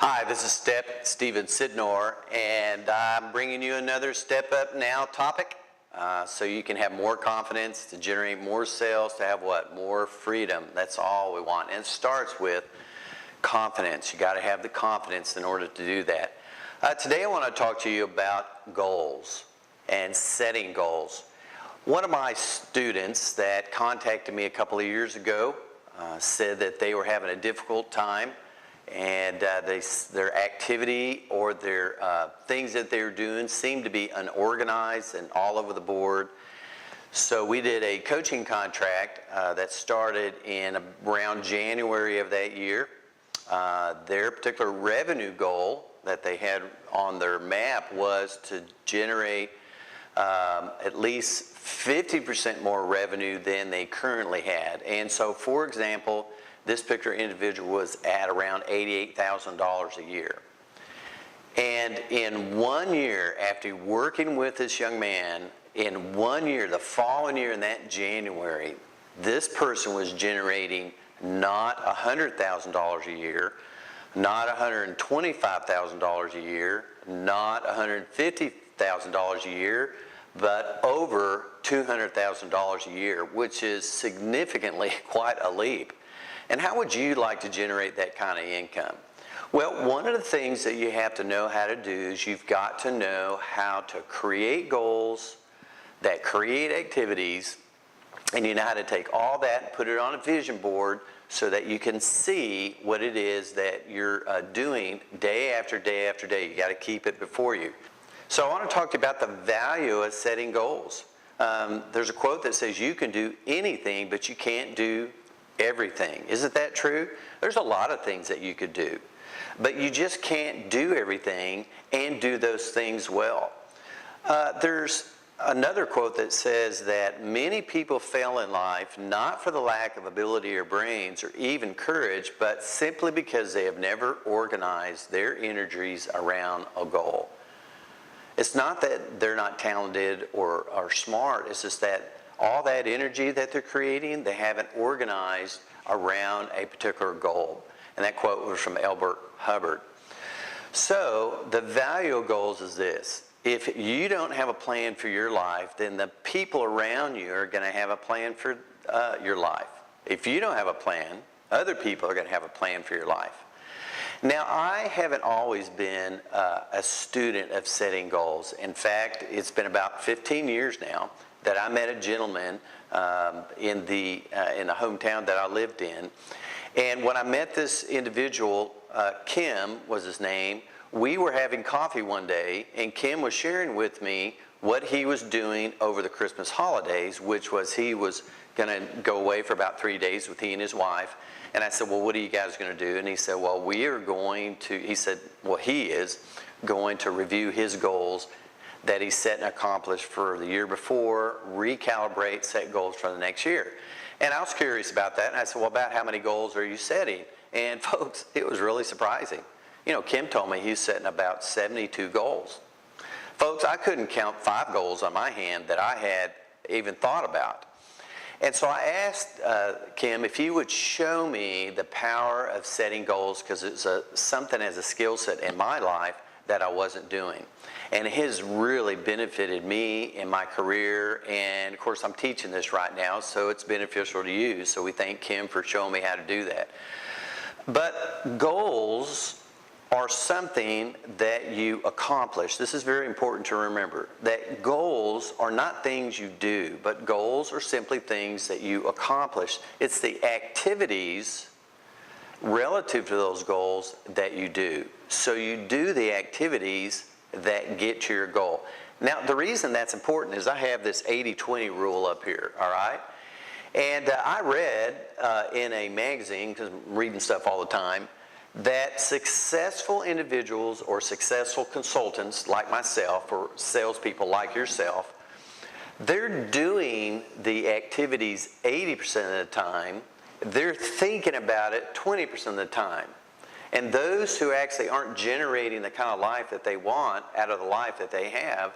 Hi, this is Sydnor, and I'm bringing you another Step Up Now topic so you can have more confidence, to generate more sales, to have what? More freedom. That's all we want. And it starts with confidence. You got to have the confidence in order to do that. Today I want to talk to you about goals and setting goals. One of my students that contacted me a couple of years ago said that they were having a difficult time, and their activity or their things that they were doing seemed to be unorganized and all over the board. So we did a coaching contract that started in around January of that year. Their particular revenue goal that they had on their map was to generate at least 50% more revenue than they currently had. And so, for example, this particular individual was at around $88,000 a year. And in 1 year, after working with this young man, in 1 year, the following year in that January, this person was generating not $100,000 a year, not $125,000 a year, not $150,000 a year, but over $200,000 a year, which is significantly quite a leap. And how would you like to generate that kind of income? Well, one of the things that you have to know how to do is you've got to know how to create goals that create activities, and you know how to take all that and put it on a vision board so that you can see what it is that you're doing day after day after day. You got to keep it before you. So I want to talk to you about the value of setting goals. There's a quote that says you can do anything, but you can't do everything. Isn't that true? There's a lot of things that you could do, but you just can't do everything and do those things well. There's another quote that says that many people fail in life not for the lack of ability or brains or even courage, but simply because they have never organized their energies around a goal. It's not that they're not talented or smart, it's just that all that energy that they're creating, they haven't organized around a particular goal. And that quote was from Albert Hubbard. So the value of goals is this: if you don't have a plan for your life, then the people around you are going to have a plan for your life. If you don't have a plan, other people are going to have a plan for your life. Now, I haven't always been a student of setting goals. In fact, it's been about 15 years now that I met a gentleman in the hometown that I lived in. And when I met this individual, Kim was his name, we were having coffee one day, and Kim was sharing with me what he was doing over the Christmas holidays, which was he was going to go away for about 3 days with he and his wife. And I said, well, what are you guys going to do? And he said, well, he is going to review his goals that he set and accomplished for the year before, recalibrate, set goals for the next year. And I was curious about that, and I said, well, about how many goals are you setting? And folks, it was really surprising. You know, Kim told me he's setting about 72 goals. Folks, I couldn't count 5 goals on my hand that I had even thought about. And so I asked Kim if he would show me the power of setting goals, because it's something as a skill set in my life that I wasn't doing. And it has really benefited me in my career, and of course I'm teaching this right now, so it's beneficial to you. So we thank Kim for showing me how to do that. But goals are something that you accomplish. This is very important to remember, that goals are not things you do, but goals are simply things that you accomplish. It's the activities relative to those goals that you do. So you do the activities that get to your goal. Now, the reason that's important is I have this 80-20 rule up here, all right? And I read in a magazine, because I'm reading stuff all the time, that successful individuals or successful consultants like myself, or salespeople like yourself, they're doing the activities 80% of the time. They're thinking about it 20% of the time. And those who actually aren't generating the kind of life that they want out of the life that they have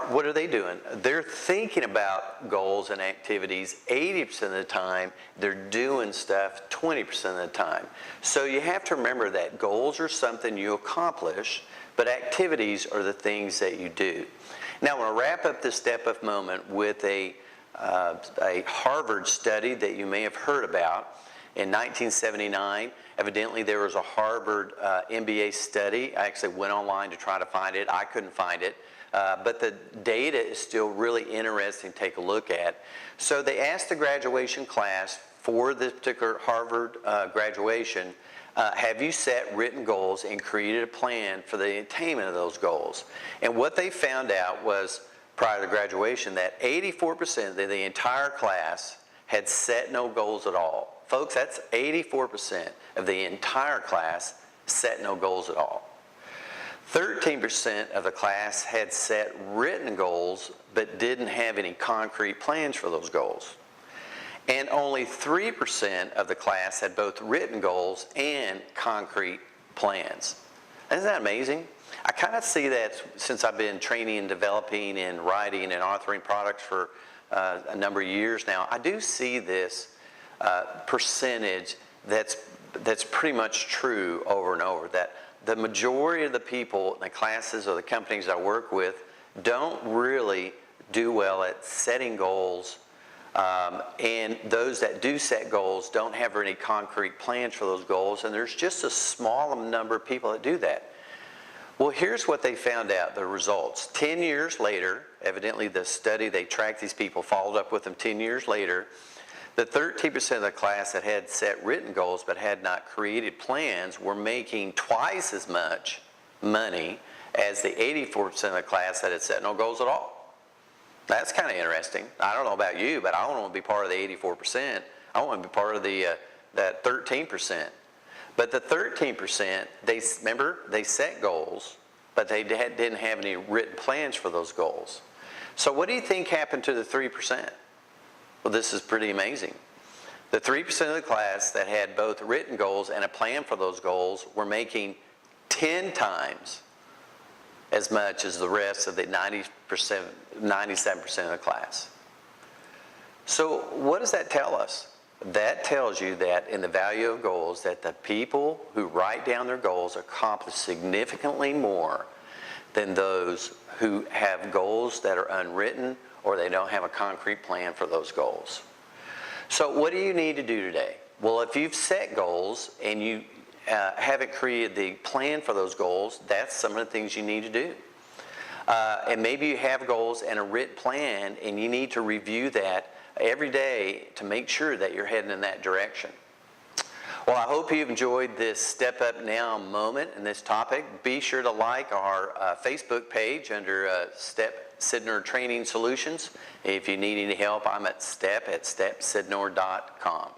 what are they doing? They're thinking about goals and activities 80% of the time. They're doing stuff 20% of the time. So you have to remember that goals are something you accomplish, but activities are the things that you do. Now, I want to wrap up this Step Up moment with a Harvard study that you may have heard about. In 1979, evidently there was a Harvard MBA study. I actually went online to try to find it. I couldn't find it. But the data is still really interesting to take a look at. So they asked the graduation class for this particular Harvard graduation, have you set written goals and created a plan for the attainment of those goals? And what they found out was, prior to graduation, that 84% of the entire class had set no goals at all. Folks, that's 84% of the entire class set no goals at all. 13% of the class had set written goals but didn't have any concrete plans for those goals. And only 3% of the class had both written goals and concrete plans. Isn't that amazing? I kind of see that since I've been training and developing and writing and authoring products for a number of years now. I do see this percentage that's pretty much true over and over, that the majority of the people in the classes or the companies I work with don't really do well at setting goals, and those that do set goals don't have any concrete plans for those goals, and there's just a small number of people that do that. Well, here's what they found out, the results. 10 years later, evidently the study, they tracked these people, followed up with them 10 years later, the 13% of the class that had set written goals but had not created plans were making twice as much money as the 84% of the class that had set no goals at all. That's kind of interesting. I don't know about you, but I don't want to be part of the 84%. I want to be part of that 13%. But the 13%, they set goals, but they didn't have any written plans for those goals. So what do you think happened to the 3%? Well, this is pretty amazing. The 3% of the class that had both written goals and a plan for those goals were making 10 times as much as the rest of the 97% of the class. So what does that tell us? That tells you that in the value of goals, that the people who write down their goals accomplish significantly more than those who have goals that are unwritten or they don't have a concrete plan for those goals. So what do you need to do today? Well, if you've set goals and you haven't created the plan for those goals, that's some of the things you need to do. And maybe you have goals and a written plan and you need to review that every day to make sure that you're heading in that direction. Well, I hope you've enjoyed this Step Up Now moment in this topic. Be sure to like our Facebook page under Stepp Sydnor Training Solutions. If you need any help, I'm at Stepp at steppsydnor.com.